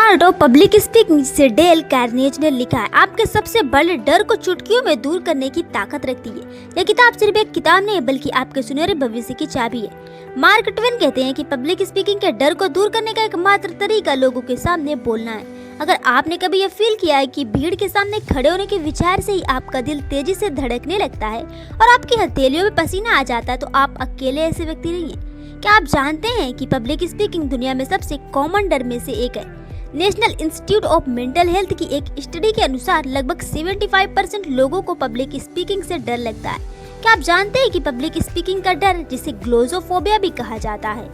Art of public speaking से Dale Carnegie ने लिखा है, आपके सबसे बड़े डर को चुटकियों में दूर करने की ताकत रखती है। यह किताब सिर्फ एक किताब नहीं बल्कि आपके सुनहरे भविष्य की चाबी है। मार्क ट्वेन कहते हैं कि पब्लिक स्पीकिंग के डर को दूर करने का एकमात्र तरीका लोगों के सामने बोलना है। अगर आपने कभी यह फील किया है कि भीड़ के सामने खड़े होने के विचार से ही आपका दिल तेजी से धड़कने लगता है और आपकी हथेलियों में पसीना आ जाता है, तो आप अकेले ऐसे व्यक्ति नहीं हैं। क्या आप जानते हैं कि पब्लिक स्पीकिंग दुनिया में सबसे कॉमन डर में से एक है? National institute of mental health की एक स्टडी के अनुसार लगभग 75% लोगों को पब्लिक स्पीकिंग से डर लगता है। क्या आप जानते हैं कि पब्लिक स्पीकिंग का डर, जिसे ग्लोसोफोबिया भी कहा जाता है,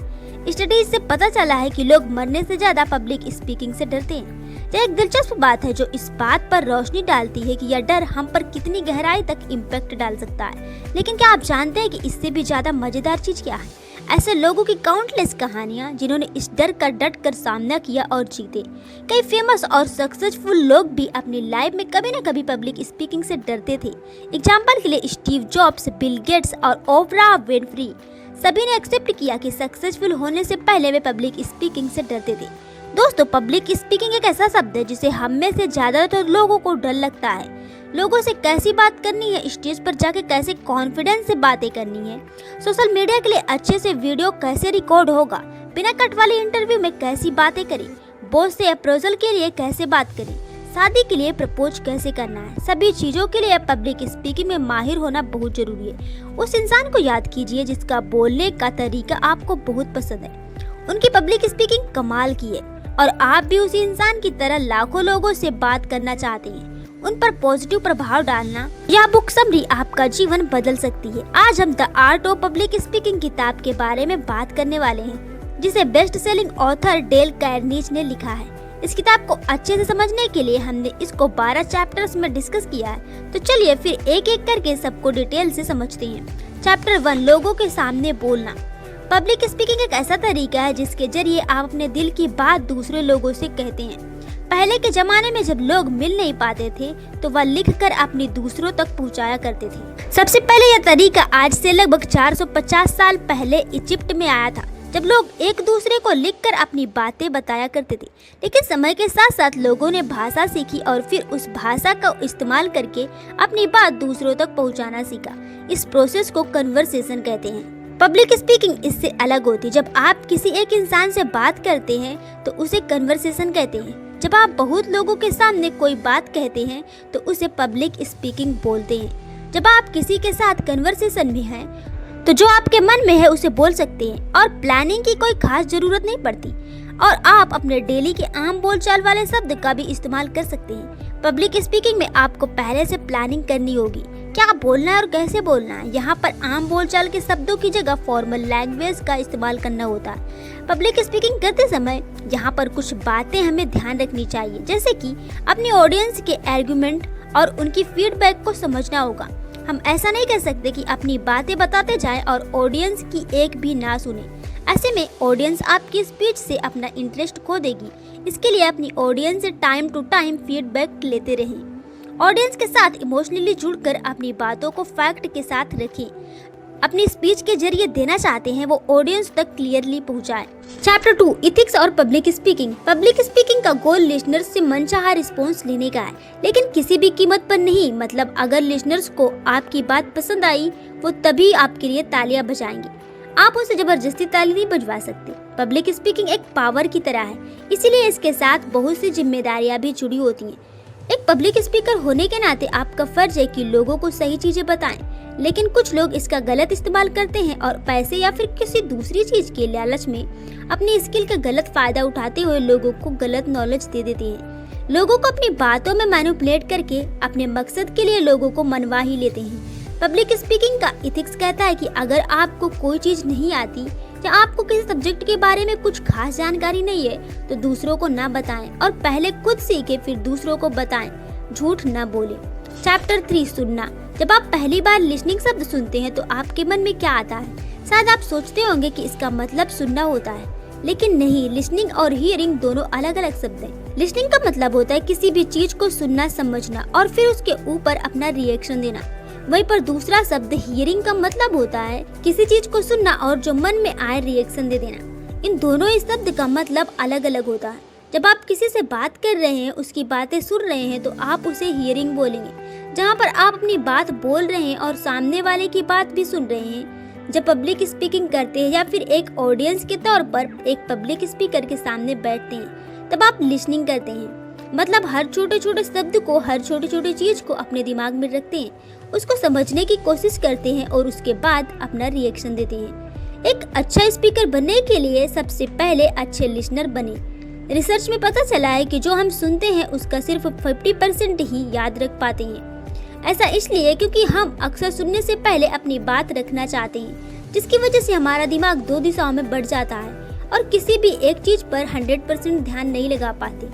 स्टडी से पता चला है कि लोग मरने से ज्यादा पब्लिक स्पीकिंग से डरते हैं। यह एक दिलचस्प बात है जो इस बात पर रोशनी डालती है कि यह डर हम पर कितनी गहराई तक इम्पैक्ट डाल सकता है। लेकिन क्या आप जानते हैं कि इससे भी ज्यादा मजेदार चीज क्या है? ऐसे लोगों की काउंटलेस कहानियां जिन्होंने इस डर का डट कर सामना किया और जीते। कई फेमस और सक्सेसफुल लोग भी अपनी लाइफ में कभी न कभी पब्लिक स्पीकिंग से डरते थे। एग्जाम्पल के लिए स्टीव जॉब्स, बिल गेट्स और ओपरा विनफ्री, सभी ने एक्सेप्ट किया कि सक्सेसफुल होने से पहले वे पब्लिक स्पीकिंग से डरते थे। दोस्तों, पब्लिक स्पीकिंग एक ऐसा शब्द है जिसे हम में से ज्यादातर लोगों को डर लगता है। लोगों से कैसी बात करनी है, स्टेज पर जाके कैसे कॉन्फिडेंस से बातें करनी है, सोशल मीडिया के लिए अच्छे से वीडियो कैसे रिकॉर्ड होगा, बिना कट वाली इंटरव्यू में कैसी बातें करें, बॉस से अप्रोचल के लिए कैसे बात करें, शादी के लिए प्रपोज कैसे करना है, सभी चीजों के लिए पब्लिक स्पीकिंग में माहिर होना बहुत जरूरी है। उस इंसान को याद कीजिए जिसका बोलने का तरीका आपको बहुत पसंद है। उनकी पब्लिक स्पीकिंग कमाल की है और आप भी उसी इंसान की तरह लाखों लोगों से बात करना चाहते हैं। उन पर पॉजिटिव प्रभाव डालना, यह बुक समरी आपका जीवन बदल सकती है। आज हम the art of public speaking किताब के बारे में बात करने वाले हैं, जिसे best selling author Dale Carnegie ने लिखा है। इस किताब को अच्छे से समझने के लिए हमने इसको 12 चैप्टर्स में डिस्कस किया है। तो चलिए फिर एक एक करके सबको डिटेल से समझते हैं। चैप्टर 1, लोगों के सामने बोलना। पब्लिक स्पीकिंग एक ऐसा तरीका है जिसके जरिए आप अपने दिल की बात दूसरे लोगों से कहते हैं। पहले के जमाने में जब लोग मिल नहीं पाते थे तो वह लिखकर अपनी दूसरों तक पहुंचाया करते थे। सबसे पहले यह तरीका आज से लगभग 450 साल पहले इजिप्ट में आया था, जब लोग एक दूसरे को लिखकर अपनी बातें बताया करते थे। लेकिन समय के साथ साथ लोगों ने भाषा सीखी और फिर उस भाषा का इस्तेमाल करके अपनी बात दूसरों तक पहुंचाना सीखा। इस प्रोसेस को कन्वर्सेशन कहते हैं। पब्लिक स्पीकिंग इससे अलग होती है। जब आप किसी एक इंसान से बात करते हैं तो उसे कन्वर्सेशन कहते हैं। जब आप बहुत लोगों के सामने कोई बात कहते हैं तो उसे पब्लिक स्पीकिंग बोलते हैं। जब आप किसी के साथ कन्वर्सेशन में हैं तो जो आपके मन में है उसे बोल सकते हैं और प्लानिंग की कोई खास जरूरत नहीं पड़ती और आप अपने डेली के आम बोलचाल वाले शब्द का भी इस्तेमाल कर सकते हैं। पब्लिक स्पीकिंग में आपको पहले से प्लानिंग करनी होगी, क्या बोलना है और कैसे बोलना है। यहाँ पर आम बोलचाल के शब्दों की जगह फॉर्मल लैंग्वेज का इस्तेमाल करना होता है। पब्लिक स्पीकिंग करते समय यहाँ पर कुछ बातें हमें ध्यान रखनी चाहिए, जैसे कि अपनी ऑडियंस के आर्गुमेंट और उनकी फीडबैक को समझना होगा। हम ऐसा नहीं कर सकते कि अपनी बातें बताते जाएं और ऑडियंस की एक भी ना सुने। ऐसे में ऑडियंस आपकी स्पीच से अपना इंटरेस्ट खो देगी। इसके लिए अपनी ऑडियंस से टाइम टू टाइम फीडबैक लेते रहें। ऑडियंस के साथ इमोशनली जुड़कर अपनी बातों को फैक्ट के साथ रखें। अपनी स्पीच के जरिए देना चाहते हैं वो ऑडियंस तक क्लियरली पहुंचाएं। चैप्टर 2, इथिक्स और पब्लिक स्पीकिंग। पब्लिक स्पीकिंग का गोल लिसनर्स से मनचाहा रिस्पॉन्स लेने का है, लेकिन किसी भी कीमत पर नहीं। मतलब अगर लिसनर्स को आपकी बात पसंद आई वो तभी आपके लिए तालियां बजाएंगे। आप उसे जबरदस्ती ताली नहीं बजवा सकते। पब्लिक स्पीकिंग एक पावर की तरह है, इसीलिए इसके साथ बहुत सी जिम्मेदारियां भी जुड़ी होती हैं। एक पब्लिक स्पीकर होने के नाते आपका फर्ज है कि लोगों को सही चीजें बताएं, लेकिन कुछ लोग इसका गलत इस्तेमाल करते हैं और पैसे या फिर किसी दूसरी चीज के लालच में अपनी स्किल का गलत फायदा उठाते हुए लोगों को गलत नॉलेज दे देते हैं। लोगों को अपनी बातों में मैनिपुलेट करके अपने मकसद के लिए लोगों को मनवा ही लेते हैं। पब्लिक स्पीकिंग का इथिक्स कहता है कि अगर आपको कोई चीज नहीं आती या आपको किसी सब्जेक्ट के बारे में कुछ खास जानकारी नहीं है तो दूसरों को ना बताएं और पहले खुद सीखे फिर दूसरों को बताएं। झूठ ना बोले। चैप्टर 3, सुनना। जब आप पहली बार लिसनिंग शब्द सुनते हैं तो आपके मन में क्या आता है? शायद आप सोचते होंगे कि इसका मतलब सुनना होता है, लेकिन नहीं। लिसनिंग और हियरिंग दोनों अलग अलग शब्द हैं। लिसनिंग का मतलब होता है किसी भी चीज को सुनना, समझना और फिर उसके ऊपर अपना रिएक्शन देना। वहीं पर दूसरा शब्द हियरिंग का मतलब होता है किसी चीज को सुनना और जो मन में आए रिएक्शन दे देना। इन दोनों ही शब्द का मतलब अलग अलग होता है। जब आप किसी से बात कर रहे हैं, उसकी बातें सुन रहे हैं, तो आप उसे हियरिंग बोलेंगे, जहाँ पर आप अपनी बात बोल रहे हैं और सामने वाले की बात भी सुन रहे हैं। जब पब्लिक स्पीकिंग करते हैं या फिर एक ऑडियंस के तौर पर एक पब्लिक स्पीकर के सामने बैठते हैं, तब आप लिसनिंग करते हैं। मतलब हर छोटे छोटे शब्द को, हर छोटी छोटी चीज को अपने दिमाग में रखते हैं, उसको समझने की कोशिश करते हैं और उसके बाद अपना रिएक्शन देते हैं। एक अच्छा स्पीकर बनने के लिए सबसे पहले अच्छे लिसनर बने। रिसर्च में पता चला है कि जो हम सुनते हैं उसका सिर्फ 50% ही याद रख पाते हैं। ऐसा इसलिए क्योंकि हम अक्सर सुनने से पहले अपनी बात रखना चाहते हैं, जिसकी वजह से हमारा दिमाग 2 दिशाओं में बढ़ जाता है और किसी भी एक चीज पर 100% ध्यान नहीं लगा पाते।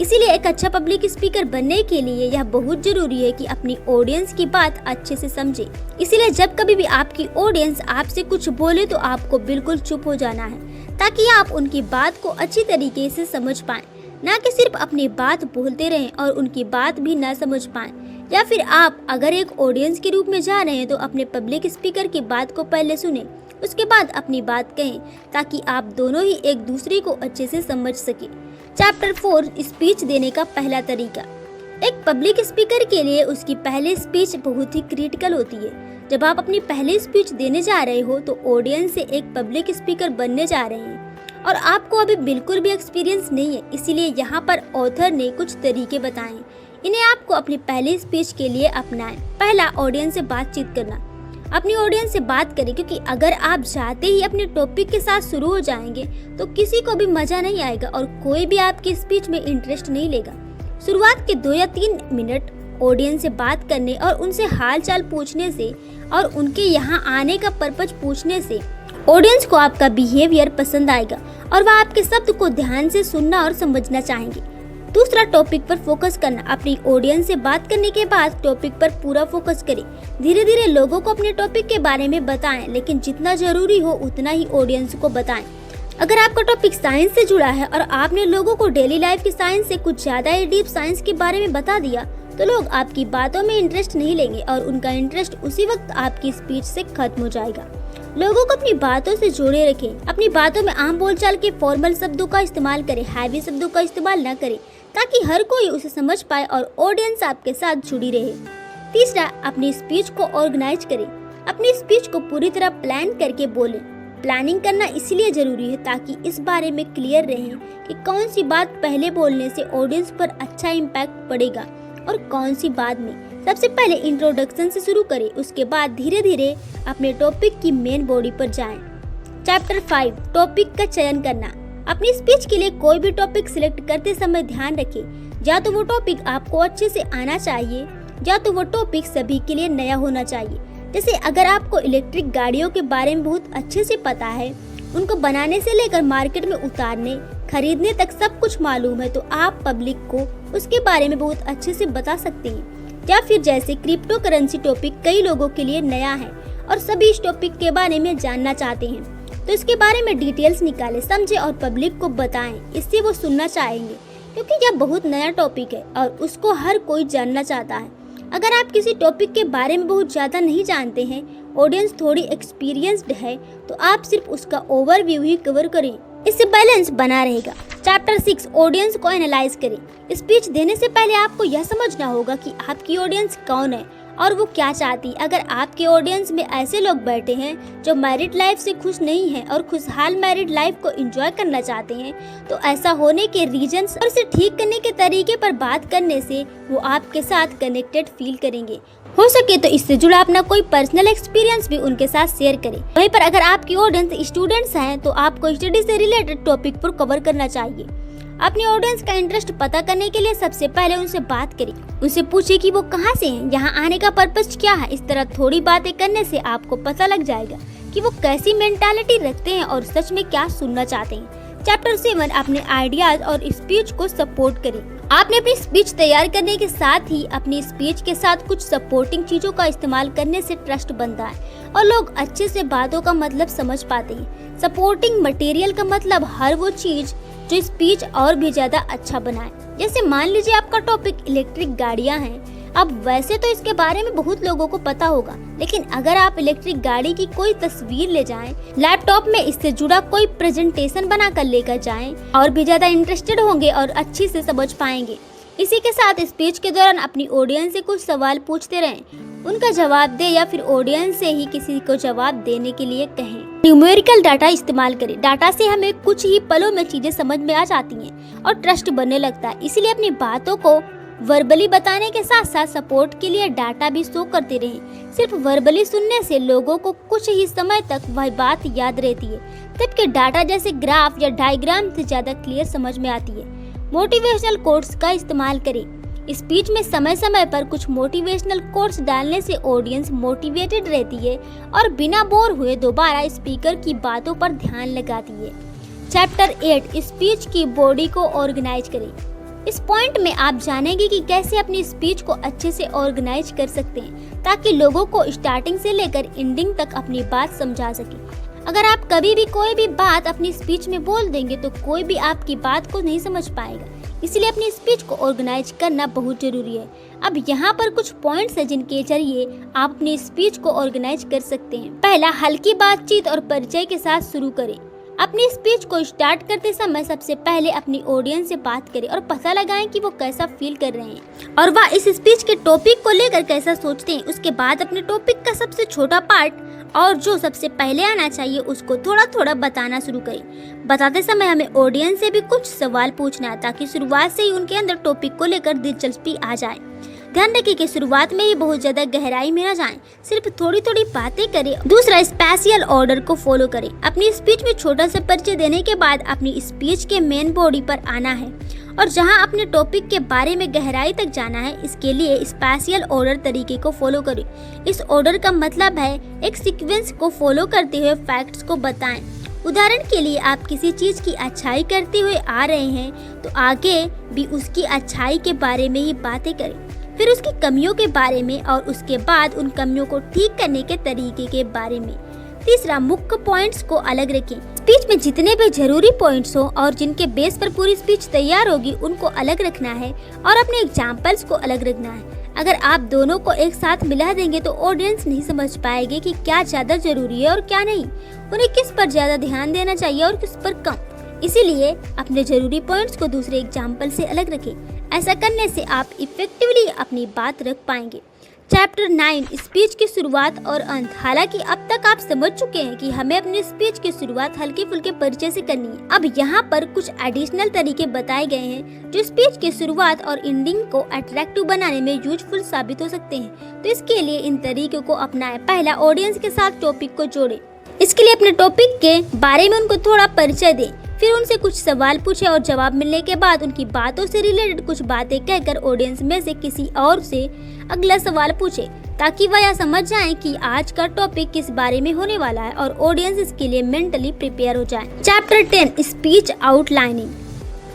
इसीलिए एक अच्छा पब्लिक स्पीकर बनने के लिए यह बहुत जरूरी है कि अपनी ऑडियंस की बात अच्छे से समझे। इसीलिए जब कभी भी आपकी ऑडियंस आपसे कुछ बोले तो आपको बिल्कुल चुप हो जाना है, ताकि आप उनकी बात को अच्छी तरीके से समझ पाएं, ना कि सिर्फ अपनी बात बोलते रहें और उनकी बात भी ना समझ पाएं। या फिर आप अगर एक ऑडियंस के रूप में जा रहे हैं तो अपने पब्लिक स्पीकर की बात को पहले सुने, उसके बाद अपनी बात कहें, ताकि आप दोनों ही एक दूसरे को अच्छे से समझ सके। चैप्टर 4 स्पीच देने का पहला तरीका। एक पब्लिक स्पीकर के लिए उसकी पहली स्पीच बहुत ही क्रिटिकल होती है। जब आप अपनी पहली स्पीच देने जा रहे हो तो ऑडियंस से एक पब्लिक स्पीकर बनने जा रहे हैं और आपको अभी बिल्कुल भी एक्सपीरियंस नहीं है। इसीलिए यहाँ पर ऑथर ने कुछ तरीके बताए हैं, इन्हें आपको अपनी पहली स्पीच के लिए अपनाएं। पहला, ऑडियंस से बातचीत करना। अपनी ऑडियंस से बात करें, क्योंकि अगर आप जाते ही अपने टॉपिक के साथ शुरू हो जाएंगे तो किसी को भी मजा नहीं आएगा और कोई भी आपकी स्पीच में इंटरेस्ट नहीं लेगा। शुरुआत के 2 या 3 मिनट ऑडियंस से बात करने और उनसे हाल चाल पूछने से और उनके यहाँ आने का पर्पज पूछने से ऑडियंस को आपका बिहेवियर पसंद आएगा और वह आपके शब्द को ध्यान से सुनना और समझना चाहेंगे। दूसरा, टॉपिक पर फोकस करना। अपनी ऑडियंस से बात करने के बाद टॉपिक पर पूरा फोकस करें। धीरे धीरे लोगों को अपने टॉपिक के बारे में बताएं, लेकिन जितना जरूरी हो उतना ही ऑडियंस को बताएं। अगर आपका टॉपिक साइंस से जुड़ा है और आपने लोगों को डेली लाइफ के साइंस से कुछ ज्यादा ही डीप साइंस के बारे में बता दिया तो लोग आपकी बातों में इंटरेस्ट नहीं लेंगे और उनका इंटरेस्ट उसी वक्त आपकी स्पीच से खत्म हो जाएगा। लोगों को अपनी बातों से जोड़े रखें। अपनी बातों में आम बोलचाल के फॉर्मल शब्दों का इस्तेमाल करें, हैवी शब्दों का इस्तेमाल न करें, ताकि हर कोई उसे समझ पाए और ऑडियंस आपके साथ जुड़ी रहे। तीसरा, अपनी स्पीच को ऑर्गेनाइज करें। अपनी स्पीच को पूरी तरह प्लान करके बोलें। प्लानिंग करना इसलिए जरूरी है ताकि इस बारे में क्लियर रहें कि कौन सी बात पहले बोलने से ऑडियंस पर अच्छा इम्पैक्ट पड़ेगा और कौन सी बाद में। सबसे पहले इंट्रोडक्शन से शुरू करें, उसके बाद धीरे धीरे अपने टॉपिक की मेन बॉडी पर जाएं। चैप्टर 5, टॉपिक का चयन करना। अपनी स्पीच के लिए कोई भी टॉपिक सिलेक्ट करते समय ध्यान रखें, या तो वो टॉपिक आपको अच्छे से आना चाहिए या तो वो टॉपिक सभी के लिए नया होना चाहिए। जैसे अगर आपको इलेक्ट्रिक गाड़ियों के बारे में बहुत अच्छे से पता है, उनको बनाने से लेकर मार्केट में उतारने, खरीदने तक सब कुछ मालूम है, तो आप पब्लिक को उसके बारे में बहुत अच्छे से बता सकते हैं। या फिर जैसे क्रिप्टो करेंसी टॉपिक कई लोगों के लिए नया है और सभी इस टॉपिक के बारे में जानना चाहते हैं, तो इसके बारे में डिटेल्स निकालें, समझें और पब्लिक को बताएं। इससे वो सुनना चाहेंगे, क्योंकि यह बहुत नया टॉपिक है और उसको हर कोई जानना चाहता है। अगर आप किसी टॉपिक के बारे में बहुत ज़्यादा नहीं जानते हैं, ऑडियंस थोड़ी एक्सपीरियंस्ड है, तो आप सिर्फ उसका ओवरव्यू ही कवर करें, इससे बैलेंस बना रहेगा। चैप्टर 6, ऑडियंस को एनालाइज करें। स्पीच देने से पहले आपको यह समझना होगा कि आपकी ऑडियंस कौन है और वो क्या चाहती है। अगर आपके ऑडियंस में ऐसे लोग बैठे हैं जो मैरिड लाइफ से खुश नहीं हैं और खुशहाल मैरिड लाइफ को एंजॉय करना चाहते हैं, तो ऐसा होने के रीजंस और इसे ठीक करने के तरीके पर बात करने से वो आपके साथ कनेक्टेड फील करेंगे। हो सके तो इससे जुड़ा अपना कोई पर्सनल एक्सपीरियंस भी उनके साथ शेयर करें। वहीं पर अगर आपकी ऑडियंस स्टूडेंट्स हैं तो आपको स्टडी से रिलेटेड टॉपिक पर कवर करना चाहिए। अपनी ऑडियंस का इंटरेस्ट पता करने के लिए सबसे पहले उनसे बात करें। उनसे पूछें कि वो कहाँ से हैं, यहाँ आने का पर्पस क्या है। इस तरह थोड़ी बातें करने से आपको पता लग जाएगा कि वो कैसी मेंटालिटी रखते हैं और सच में क्या सुनना चाहते हैं। चैप्टर 7, अपने आइडियाज और स्पीच को सपोर्ट करें। आपने अपनी स्पीच तैयार करने के साथ ही अपनी स्पीच के साथ कुछ सपोर्टिंग चीजों का इस्तेमाल करने से ट्रस्ट बनता है और लोग अच्छे से बातों का मतलब समझ पाते हैं। सपोर्टिंग मटेरियल का मतलब हर वो चीज जो स्पीच और भी ज्यादा अच्छा बनाए। जैसे मान लीजिए आपका टॉपिक इलेक्ट्रिक गाड़ियां हैं, अब वैसे तो इसके बारे में बहुत लोगों को पता होगा, लेकिन अगर आप इलेक्ट्रिक गाड़ी की कोई तस्वीर ले जाएं, लैपटॉप में इससे जुड़ा कोई प्रेजेंटेशन बनाकर लेकर जाएं, और भी ज्यादा इंटरेस्टेड होंगे और अच्छी से समझ पाएंगे। इसी के साथ स्पीच के दौरान अपनी ऑडियंस से कुछ सवाल पूछते रहें, उनका जवाब दे या फिर ऑडियंस से ही किसी को जवाब देने के लिए कहें। न्यूमेरिकल डाटा इस्तेमाल करें। डाटा से हमें कुछ ही पलों में चीजें समझ में आ जाती हैं और ट्रस्ट बनने लगता है। इसलिए अपनी बातों को वर्बली बताने के साथ साथ सपोर्ट के लिए डाटा भी शो करते रहें। सिर्फ वर्बली सुनने से लोगों को कुछ ही समय तक वह बात याद रहती है, जबकि डाटा जैसे ग्राफ या डायग्राम से ज्यादा क्लियर समझ में आती है। मोटिवेशनल कोट्स का इस्तेमाल करें। स्पीच में समय समय पर कुछ मोटिवेशनल कोट्स डालने से ऑडियंस मोटिवेटेड रहती है और बिना बोर हुए दोबारा स्पीकर की बातों पर ध्यान लगाती है। चैप्टर 8 स्पीच की बॉडी को ऑर्गेनाइज करें। इस पॉइंट में आप जानेंगे कि कैसे अपनी स्पीच को अच्छे से ऑर्गेनाइज कर सकते हैं ताकि लोगों को स्टार्टिंग से लेकर एंडिंग तक अपनी बात समझा सके। अगर आप कभी भी कोई भी बात अपनी स्पीच में बोल देंगे तो कोई भी आपकी बात को नहीं समझ पाएगा। इसलिए अपनी स्पीच को ऑर्गेनाइज करना बहुत जरूरी है। अब यहाँ पर कुछ पॉइंट्स हैं जिनके जरिए आप अपनी स्पीच को ऑर्गेनाइज कर सकते हैं। पहला, हल्की बातचीत और परिचय के साथ शुरू करें। अपनी स्पीच को स्टार्ट करते समय सबसे पहले अपनी ऑडियंस से बात करें और पता लगाएं कि वो कैसा फील कर रहे हैं और वह इस स्पीच के टॉपिक को लेकर कैसा सोचते हैं। उसके बाद अपने टॉपिक का सबसे छोटा पार्ट और जो सबसे पहले आना चाहिए उसको थोड़ा थोड़ा बताना शुरू करें। बताते समय हमें ऑडियंस से भी कुछ सवाल पूछना है ताकि शुरुआत से ही उनके अंदर टॉपिक को लेकर दिलचस्पी आ जाए। ध्यान रखें कि शुरुआत में ही बहुत ज्यादा गहराई में न जाएं, सिर्फ थोड़ी थोड़ी बातें करें। दूसरा, स्पेशियल ऑर्डर को फॉलो करें। अपनी स्पीच में छोटा सा परिचय देने के बाद अपनी स्पीच के मेन बॉडी पर आना है और जहां अपने टॉपिक के बारे में गहराई तक जाना है, इसके लिए स्पेशियल ऑर्डर तरीके को फॉलो करें। इस ऑर्डर का मतलब है एक सीक्वेंस को फॉलो करते हुए फैक्ट्स को बताएं। उदाहरण के लिए आप किसी चीज की अच्छाई करते हुए आ रहे हैं तो आगे भी उसकी अच्छाई के बारे में ही बातें करें, फिर उसकी कमियों के बारे में और उसके बाद उन कमियों को ठीक करने के तरीके के बारे में। तीसरा, मुख्य पॉइंट्स को अलग रखें। स्पीच में जितने भी जरूरी पॉइंट्स हो और जिनके बेस पर पूरी स्पीच तैयार होगी उनको अलग रखना है और अपने एग्जाम्पल्स को अलग रखना है। अगर आप दोनों को एक साथ मिला देंगे तो ऑडियंस नहीं समझ पाएगी कि क्या ज्यादा जरूरी है और क्या नहीं, उन्हें किस पर ज्यादा ध्यान देना चाहिए और किस पर कम। इसीलिए अपने जरूरी पॉइंट्स को दूसरे एग्जाम्पल से अलग रखें। ऐसा करने से आप इफेक्टिवली अपनी बात रख पाएंगे। चैप्टर 9 स्पीच की शुरुआत और अंत। हालांकि अब तक आप समझ चुके हैं कि हमें अपनी स्पीच की शुरुआत हल्के फुल्के परिचय से करनी है। अब यहाँ पर कुछ एडिशनल तरीके बताए गए हैं जो स्पीच की शुरुआत और एंडिंग को अट्रैक्टिव बनाने में यूजफुल साबित हो सकते हैं। तो इसके लिए इन तरीकों को अपनाएं। पहला, ऑडियंस के साथ टॉपिक को जोड़ें। इसके लिए अपने टॉपिक के बारे में उनको थोड़ा परिचय दें, फिर उनसे कुछ सवाल पूछें और जवाब मिलने के बाद उनकी बातों से रिलेटेड कुछ बातें कहकर ऑडियंस में से किसी और से अगला सवाल पूछें ताकि वह यह समझ जाएं कि आज का टॉपिक किस बारे में होने वाला है और ऑडियंस इसके लिए मेंटली प्रिपेयर हो जाए। Chapter 10 speech outlining.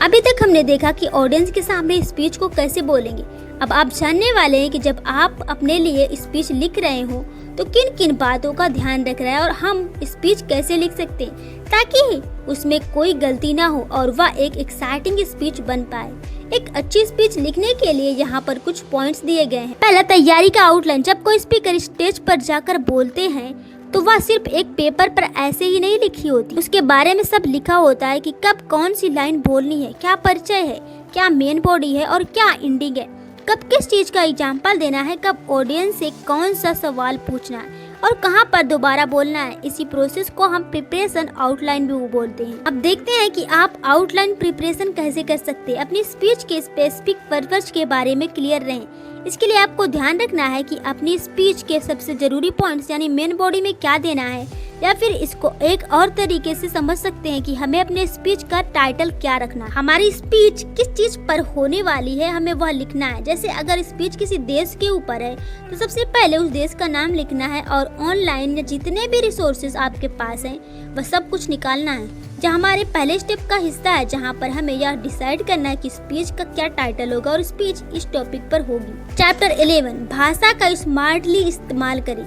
अभी तक हमने देखा कि ऑडियंस के सामने स्पीच को कैसे बोलेंगे। अब आप जानने वाले हैं कि जब आप अपने लिए स्पीच लिख रहे हो तो किन किन बातों का ध्यान रख रहा है और हम स्पीच कैसे लिख सकते हैं ताकि उसमें कोई गलती ना हो और वह एक एक्साइटिंग स्पीच बन पाए। एक अच्छी स्पीच लिखने के लिए यहाँ पर कुछ पॉइंट्स दिए गए हैं। पहला, तैयारी का आउटलाइन। जब कोई स्पीकर स्टेज पर जाकर बोलते हैं तो वह सिर्फ एक पेपर पर ऐसे ही नहीं लिखी होती, उसके बारे में सब लिखा होता है कि कब कौन सी लाइन बोलनी है, क्या परिचय है, क्या मेन बॉडी है और क्या एंडिंग है, कब किस चीज का एग्जाम्पल देना है, कब ऑडियंस से कौन सा सवाल पूछना है और कहां पर दोबारा बोलना है। इसी प्रोसेस को हम प्रिपरेशन आउटलाइन भी बोलते हैं। अब देखते हैं कि आप आउटलाइन प्रिपरेशन कैसे कर सकते हैं। अपनी स्पीच के स्पेसिफिक पर्पस के बारे में क्लियर रहें। इसके लिए आपको ध्यान रखना है कि अपनी स्पीच के सबसे जरूरी पॉइंट्स यानी मेन बॉडी में क्या देना है, या फिर इसको एक और तरीके से समझ सकते हैं कि हमें अपने स्पीच का टाइटल क्या रखना है। हमारी स्पीच किस चीज पर होने वाली है हमें वह लिखना है। जैसे अगर स्पीच किसी देश के ऊपर है तो सबसे पहले उस देश का नाम लिखना है और ऑनलाइन या जितने भी रिसोर्सेज आपके पास हैं वह सब कुछ निकालना है। जहाँ हमारे पहले स्टेप का हिस्सा है जहाँ पर हमें यह डिसाइड करना है कि स्पीच का क्या टाइटल होगा और स्पीच इस टॉपिक पर होगी। चैप्टर 11 भाषा का स्मार्टली इस्तेमाल करें।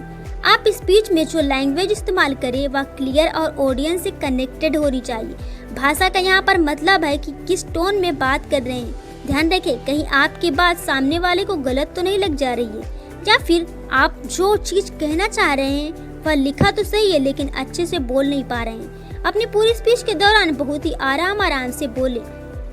आप स्पीच में जो लैंग्वेज इस्तेमाल करें वह क्लियर और ऑडियंस से कनेक्टेड होनी चाहिए। भाषा का यहाँ पर मतलब है कि किस टोन में बात कर रहे हैं, ध्यान रखें कहीं आपकी बात सामने वाले को गलत तो नहीं लग जा रही है, या फिर आप जो चीज कहना चाह रहे हैं वह लिखा तो सही है लेकिन अच्छे से बोल नहीं पा रहे हैं। अपनी पूरी स्पीच के दौरान बहुत ही आराम से बोले।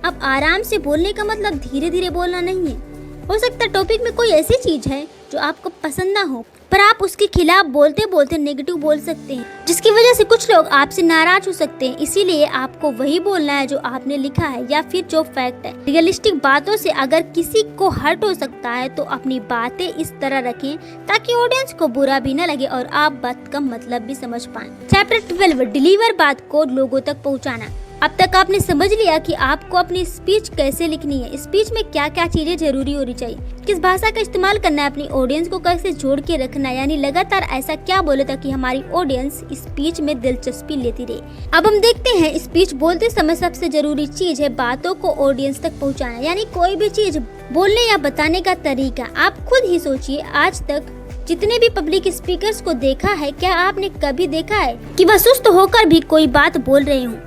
अब आराम से बोलने का मतलब धीरे धीरे बोलना नहीं है। हो सकता है टॉपिक में कोई ऐसी चीज है जो आपको पसंद ना हो, पर आप उसके खिलाफ बोलते बोलते नेगेटिव बोल सकते हैं, जिसकी वजह से कुछ लोग आपसे नाराज हो सकते हैं। इसीलिए आपको वही बोलना है जो आपने लिखा है या फिर जो फैक्ट है। रियलिस्टिक बातों से अगर किसी को हर्ट हो सकता है तो अपनी बातें इस तरह रखें ताकि ऑडियंस को बुरा भी न लगे और आप बात का मतलब भी समझ पाएं। चैप्टर 12 डिलीवर बात को लोगों तक पहुँचाना। अब तक आपने समझ लिया कि आपको अपनी स्पीच कैसे लिखनी है, स्पीच में क्या क्या चीजें जरूरी होनी चाहिए, किस भाषा का इस्तेमाल करना है, अपनी ऑडियंस को कैसे जोड़ के रखना है, यानी लगातार ऐसा क्या बोले ताकि हमारी ऑडियंस स्पीच में दिलचस्पी लेती रहे। अब हम देखते हैं स्पीच बोलते समय सबसे जरूरी चीज है बातों को ऑडियंस तक पहुँचाना, यानी कोई भी चीज बोलने या बताने का तरीका। आप खुद ही सोचिए, आज तक जितने भी पब्लिक स्पीकर्स को देखा है, क्या आपने कभी देखा है कि वह सुस्त होकर भी कोई बात बोल रहे हों?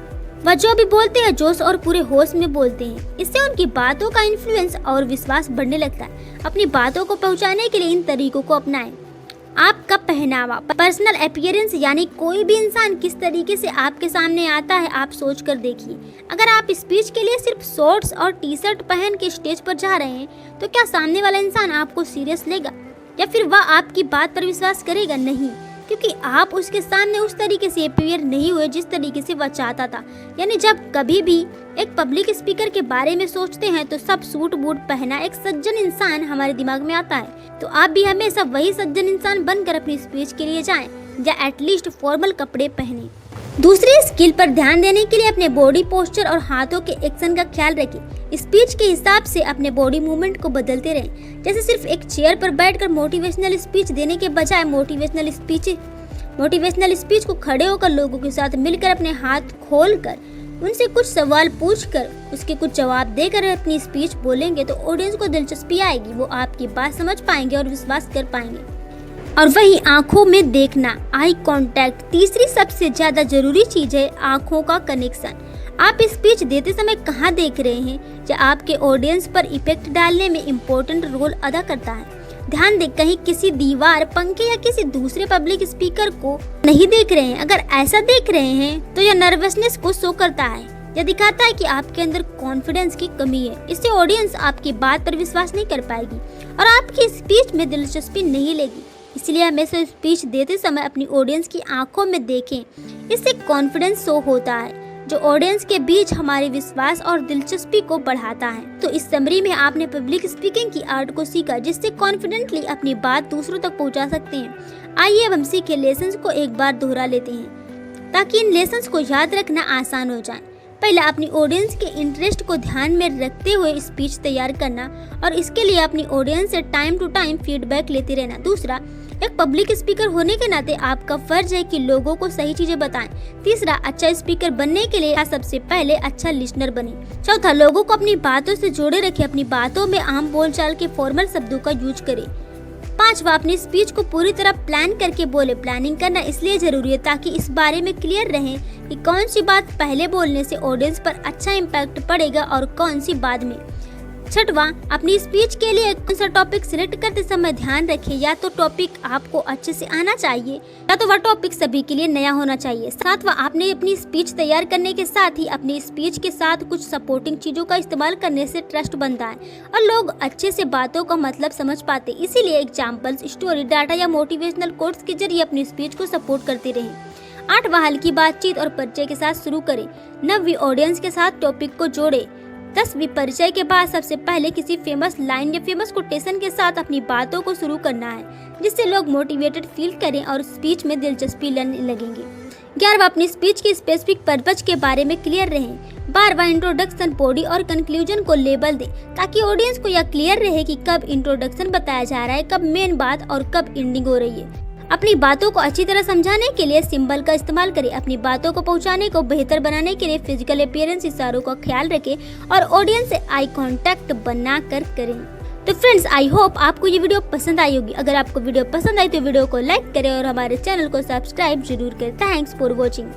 वह जो भी बोलते हैं जोश और पूरे होश में बोलते हैं। इससे उनकी बातों का इन्फ्लुएंस और विश्वास बढ़ने लगता है। अपनी बातों को पहुंचाने के लिए इन तरीकों को अपनाएं। आपका पहनावा, पर्सनल अपीयरेंस, यानी कोई भी इंसान किस तरीके से आपके सामने आता है आप सोच कर देखिए। अगर आप स्पीच के लिए सिर्फ शॉर्ट्स और टी शर्ट पहन के स्टेज पर जा रहे हैं तो क्या सामने वाला इंसान आपको सीरियस लेगा या फिर वह आपकी बात पर विश्वास करेगा? नहीं, क्योंकि आप उसके सामने उस तरीके से अपीयर नहीं हुए जिस तरीके से वह चाहता था। यानी जब कभी भी एक पब्लिक स्पीकर के बारे में सोचते हैं तो सब सूट बूट पहना एक सज्जन इंसान हमारे दिमाग में आता है। तो आप भी हमेशा वही सज्जन इंसान बनकर अपनी स्पीच के लिए जाएं या एटलीस्ट फॉर्मल कपड़े पहने। दूसरी स्किल पर ध्यान देने के लिए अपने बॉडी पोस्चर और हाथों के एक्शन का ख्याल रखें। स्पीच के हिसाब से अपने बॉडी मूवमेंट को बदलते रहें। जैसे सिर्फ एक चेयर पर बैठकर मोटिवेशनल स्पीच देने के बजाय मोटिवेशनल स्पीच को खड़े होकर लोगों के साथ मिलकर अपने हाथ खोलकर उनसे कुछ सवाल पूछकर उसके कुछ जवाब देकर अपनी स्पीच बोलेंगे तो ऑडियंस को दिलचस्पी आएगी, वो आपकी बात समझ पाएंगे और विश्वास कर पाएंगे। और वही आंखों में देखना, आई कांटेक्ट। तीसरी सबसे ज्यादा जरूरी चीज है आंखों का कनेक्शन। आप स्पीच देते समय कहाँ देख रहे हैं या आपके ऑडियंस पर इफेक्ट डालने में इम्पोर्टेंट रोल अदा करता है। ध्यान दें, कहीं किसी दीवार, पंखे या किसी दूसरे पब्लिक स्पीकर को नहीं देख रहे हैं। अगर ऐसा देख रहे हैं तो यह नर्वसनेस को शो करता है। यह दिखाता है कि आपके अंदर कॉन्फिडेंस की कमी है। इससे ऑडियंस आपकी बात पर विश्वास नहीं कर पाएगी और आपकी स्पीच में दिलचस्पी नहीं लेगी। इसलिए हमेशा स्पीच देते समय अपनी ऑडियंस की आंखों में देखें। इससे कॉन्फिडेंस शो होता है जो ऑडियंस के बीच हमारे विश्वास और दिलचस्पी को बढ़ाता है। तो इस समरी में आपने पब्लिक स्पीकिंग की आर्ट को सीखा जिससे कॉन्फिडेंटली अपनी बात दूसरों तक पहुंचा सकते हैं। आइए अब हम सीखे लेसन्स को एक बार दोहरा लेते हैं ताकि इन लेसन्स को याद रखना आसान हो जाए। पहला, अपनी ऑडियंस के इंटरेस्ट को ध्यान में रखते हुए स्पीच तैयार करना और इसके लिए अपनी ऑडियंस से टाइम टू टाइम फीडबैक लेते रहना। दूसरा, एक पब्लिक स्पीकर होने के नाते आपका फर्ज है कि लोगों को सही चीजें बताएं। तीसरा, अच्छा स्पीकर बनने के लिए सबसे पहले अच्छा लिसनर बने। चौथा, लोगों को अपनी बातों से जोड़े रखें। अपनी बातों में आम बोलचाल के फॉर्मल शब्दों का यूज करें। पांचवा, अपनी स्पीच को पूरी तरह प्लान करके बोले। प्लानिंग करना इसलिए जरूरी है ताकि इस बारे में क्लियर रहें कि कौन सी बात पहले बोलने से ऑडियंस पर अच्छा इम्पैक्ट पड़ेगा और कौन सी बाद में। छठवां, अपनी स्पीच के लिए कौन सा टॉपिक सिलेक्ट करते समय ध्यान रखें, या तो टॉपिक आपको अच्छे से आना चाहिए या तो वह टॉपिक सभी के लिए नया होना चाहिए। सातवां, आपने अपनी स्पीच तैयार करने के साथ ही अपनी स्पीच के साथ कुछ सपोर्टिंग चीजों का इस्तेमाल करने से ट्रस्ट बनता है और लोग अच्छे से बातों का मतलब समझ पाते। इसीलिए एग्जाम्पल्स, स्टोरी, डाटा या मोटिवेशनल कोट्स के जरिए अपनी स्पीच को सपोर्ट करते रहें। आठवां, हल्की बातचीत और परिचय के साथ शुरू करें। 9वीं, ऑडियंस के साथ टॉपिक को जोड़े। 10वीं, परिचय के बाद सबसे पहले किसी फेमस लाइन या फेमस कोटेशन के साथ अपनी बातों को शुरू करना है जिससे लोग मोटिवेटेड फील करें और स्पीच में दिलचस्पी लेने लगेंगे। 11वां, अपनी स्पीच के स्पेसिफिक पर्पज के बारे में क्लियर रहें। 12वां, इंट्रोडक्शन, बॉडी और कंक्लूजन को लेबल दें ताकि ऑडियंस को यह क्लियर रहे कि कब इंट्रोडक्शन बताया जा रहा है, कब मेन बात और कब एंडिंग हो रही है। अपनी बातों को अच्छी तरह समझाने के लिए सिंबल का इस्तेमाल करें। अपनी बातों को पहुंचाने को बेहतर बनाने के लिए फिजिकल अपीयरेंस, इशारों का ख्याल रखें और ऑडियंस से आई कांटेक्ट बना कर करें। तो फ्रेंड्स, आई होप आपको ये वीडियो पसंद आई होगी। अगर आपको वीडियो पसंद आई तो वीडियो को लाइक करें और हमारे चैनल को सब्सक्राइब जरूर करें। Thanks for watching.